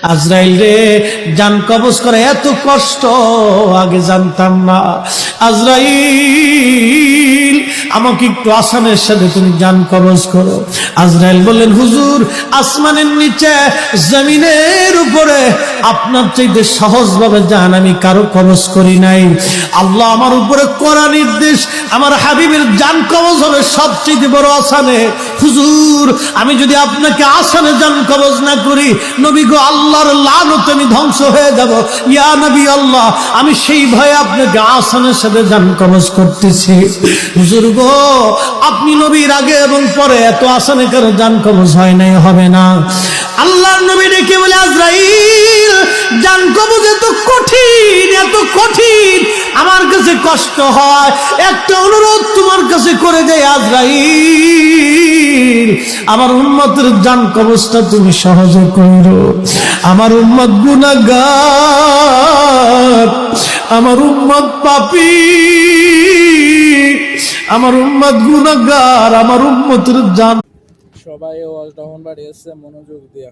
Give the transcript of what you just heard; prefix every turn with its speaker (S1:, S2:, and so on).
S1: আজরাইল রে, জান কবজ করা এত কষ্ট আগে জানতাম না। আজরাইল, আমাকে একটু আসানের সাথে তুমি জান কবজ করো। আজরাইল বললেন, হুজুর, আসমানের নিচে জমিনের উপরে আপনার চাইতে সহজভাবে জান আমি কারো কবজ করি নাই। আল্লাহ আমার উপরে করা নির্দেশ, আমার হাবিবের জান কবজ হবে সবচেয়ে বড় আসানে। হুজুর, আমি যদি আপনাকে আসানে জান কবজ না করি, নবী গো, আল্লাহর লানতে আমি ধ্বংস হয়ে যাব। ইয়া নবী আল্লাহ, আমি সেই ভয়ে আপনাকে আসানের সাথে জান কবজ করতেছি। হুজুর গো, আপনি নবীর আগে এবং পরে এত আসানে কারো জান কবজ হয় নাই, হবে না। আল্লাহর নবী ডেকে বলে, আজরাইল, জান কবজ এত কঠিন, এত কঠিন, আমার কাছে কষ্ট হয়। একটা অনুরোধ তোমার কাছে করে দেয় আজরাইল, আমার উম্মতের জান কবজটা তুমি সহজে করো। আমার উম্মত গুনাহগার, আমার উম্মত পাপী, আমার উম্মত গুনাহগার, আমার উম্মতের জান।
S2: সবাই ওয়াজটা বাড়িয়েছে মনোযোগ দিয়া।